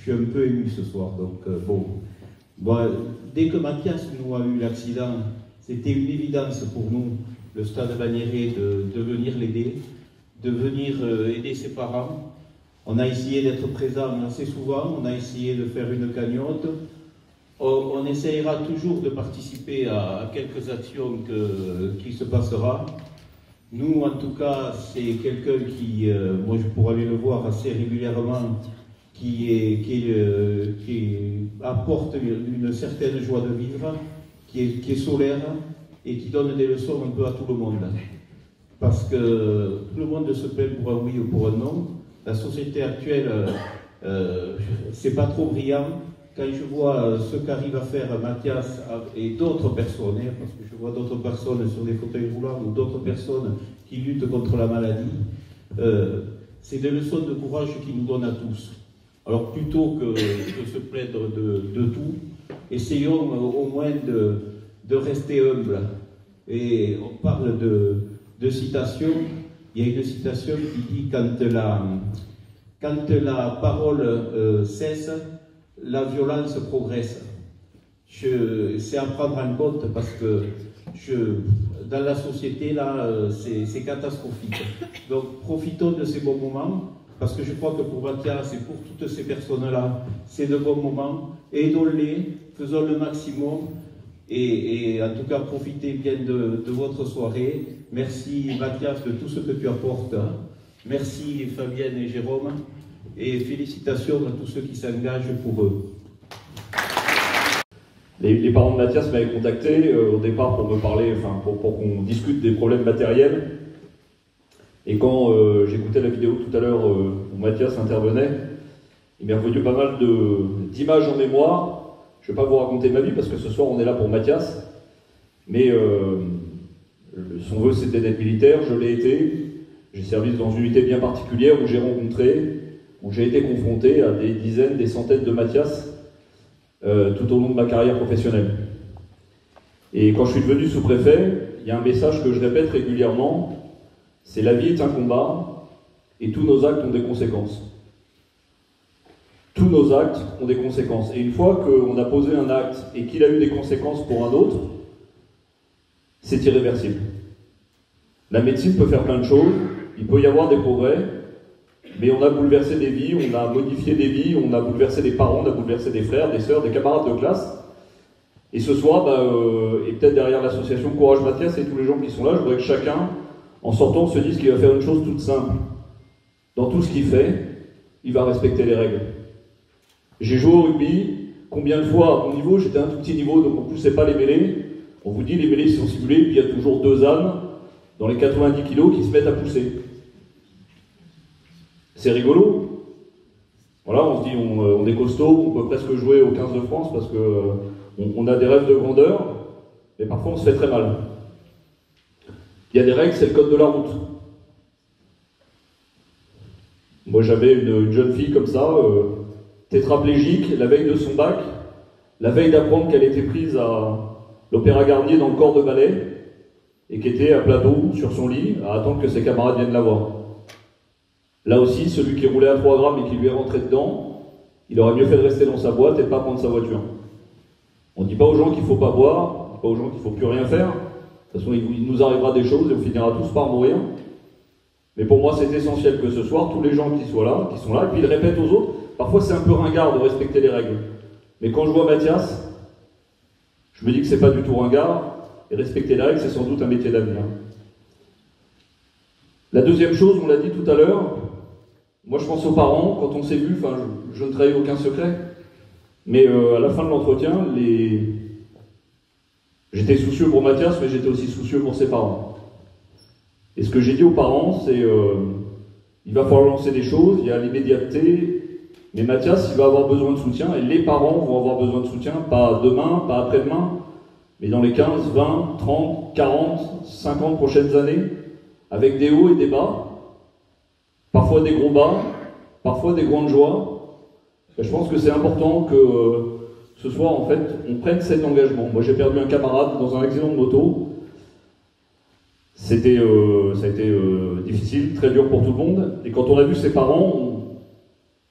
suis un peu ému ce soir. Donc, bon, dès que Mathias nous a eu l'accident, c'était une évidence pour nous, le Stade Bagnérais, de venir l'aider, de venir aider ses parents. On a essayé d'être présent assez souvent, on a essayé de faire une cagnotte. On essayera toujours de participer à quelques actions qui se passera. Nous, en tout cas, c'est quelqu'un qui, moi je pourrais aller le voir assez régulièrement, qui apporte une certaine joie de vivre, qui est solaire et qui donne des leçons un peu à tout le monde. Parce que tout le monde se plaît pour un oui ou pour un non. La société actuelle, c'est pas trop brillant. Quand je vois ce qu'arrive à faire Mathias et d'autres personnes, parce que je vois d'autres personnes sur des fauteuils roulants ou d'autres personnes qui luttent contre la maladie, c'est des leçons de courage qui nous donnent à tous. Alors plutôt que de se plaindre de tout, essayons au moins de rester humbles. Et on parle de citation. Il y a une citation qui dit quand la parole cesse, la violence progresse. C'est à prendre en compte parce que dans la société, là, c'est catastrophique. Donc profitons de ces bons moments, parce que je crois que pour Mathias et pour toutes ces personnes-là, c'est de bons moments. Aidons-les, faisons le maximum. Et en tout cas, profitez bien de votre soirée. Merci Mathias de tout ce que tu apportes. Merci Fabienne et Jérôme. Et félicitations à tous ceux qui s'engagent pour eux. Les parents de Mathias m'avaient contacté au départ pour me parler, enfin pour qu'on discute des problèmes matériels. Et quand j'écoutais la vidéo tout à l'heure où Mathias intervenait, il m'est revenu pas mal d'images en mémoire. Je ne vais pas vous raconter ma vie parce que ce soir on est là pour Mathias. Mais son vœu c'était d'être militaire, je l'ai été. J'ai servi dans une unité bien particulière où j'ai rencontré, où j'ai été confronté à des dizaines, des centaines de Mathias tout au long de ma carrière professionnelle. Et quand je suis devenu sous-préfet, il y a un message que je répète régulièrement, c'est la vie est un combat et tous nos actes ont des conséquences. Tous nos actes ont des conséquences. Et une fois qu'on a posé un acte et qu'il a eu des conséquences pour un autre, c'est irréversible. La médecine peut faire plein de choses, il peut y avoir des progrès, mais on a bouleversé des vies, on a modifié des vies, on a bouleversé des parents, on a bouleversé des frères, des sœurs, des camarades de classe. Et ce soir, et peut-être derrière l'association Courage Mathias et tous les gens qui sont là, je voudrais que chacun, en sortant, se dise qu'il va faire une chose toute simple. Dans tout ce qu'il fait, il va respecter les règles. J'ai joué au rugby, combien de fois à mon niveau, j'étais un tout petit niveau, donc on ne poussait pas les mêlées. On vous dit les mêlées sont simulées, puis il y a toujours deux ânes dans les 90 kilos qui se mettent à pousser. C'est rigolo. Voilà, on se dit on est costaud, on peut presque jouer au 15 de France parce qu'on a des rêves de grandeur, mais parfois on se fait très mal. Il y a des règles, c'est le code de la route. Moi j'avais une jeune fille comme ça, tétraplégique, la veille de son bac, la veille d'apprendre qu'elle était prise à l'Opéra Garnier dans le corps de ballet, et qui était à plat dos sur son lit, à attendre que ses camarades viennent la voir. Là aussi, celui qui roulait à 3 grammes et qui lui est rentré dedans, il aurait mieux fait de rester dans sa boîte et de ne pas prendre sa voiture. On ne dit pas aux gens qu'il ne faut pas boire, on ne dit pas aux gens qu'il ne faut plus rien faire. De toute façon, il nous arrivera des choses et on finira tous par mourir. Mais pour moi, c'est essentiel que ce soir, tous les gens qui sont là, et puis ils répètent aux autres. Parfois, c'est un peu ringard de respecter les règles. Mais quand je vois Mathias, je me dis que c'est pas du tout ringard, et respecter les règles, c'est sans doute un métier d'avenir. La deuxième chose, on l'a dit tout à l'heure, moi je pense aux parents, quand on s'est vu, enfin je ne trahis aucun secret, mais à la fin de l'entretien, j'étais soucieux pour Mathias, mais j'étais aussi soucieux pour ses parents. Et ce que j'ai dit aux parents, c'est il va falloir lancer des choses, il y a l'immédiateté, mais Mathias, il va avoir besoin de soutien, et les parents vont avoir besoin de soutien, pas demain, pas après-demain, mais dans les 15, 20, 30, 40, 50 prochaines années, avec des hauts et des bas, parfois des gros bas, parfois des grandes joies. Et je pense que c'est important que ce soir, en fait, on prenne cet engagement. Moi, j'ai perdu un camarade dans un accident de moto. Ça a été difficile, très dur pour tout le monde. Et quand on a vu ses parents,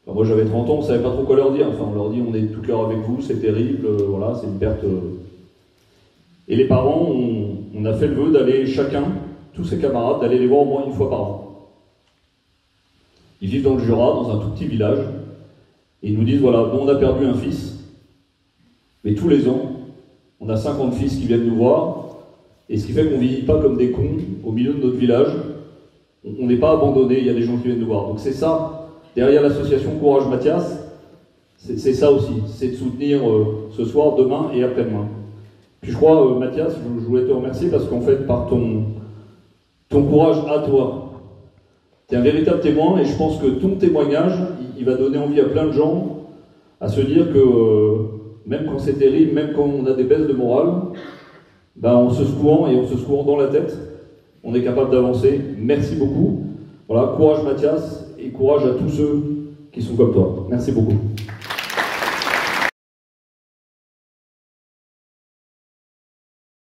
Enfin, moi j'avais 30 ans, on ne savait pas trop quoi leur dire. Enfin, on leur dit on est de tout cœur avec vous, c'est terrible, voilà, c'est une perte. Et les parents, on a fait le vœu d'aller chacun, tous ses camarades, d'aller les voir au moins une fois par an. Ils vivent dans le Jura, dans un tout petit village, et ils nous disent voilà, nous on a perdu un fils, mais tous les ans, on a 50 fils qui viennent nous voir, et ce qui fait qu'on ne vit pas comme des cons au milieu de notre village. On n'est pas abandonnés, il y a des gens qui viennent nous voir. Donc c'est ça, derrière l'association Courage Mathias, c'est ça aussi, c'est de soutenir ce soir, demain et après-demain. Puis je crois, Mathias, je voulais te remercier parce qu'en fait, par ton courage à toi, tu es un véritable témoin et je pense que ton témoignage, il va donner envie à plein de gens à se dire que même quand c'est terrible, même quand on a des baisses de morale, ben en se secouant et en se secouant dans la tête, on est capable d'avancer. Merci beaucoup. Voilà, courage Mathias et courage à tous ceux qui sont comme toi. Merci beaucoup.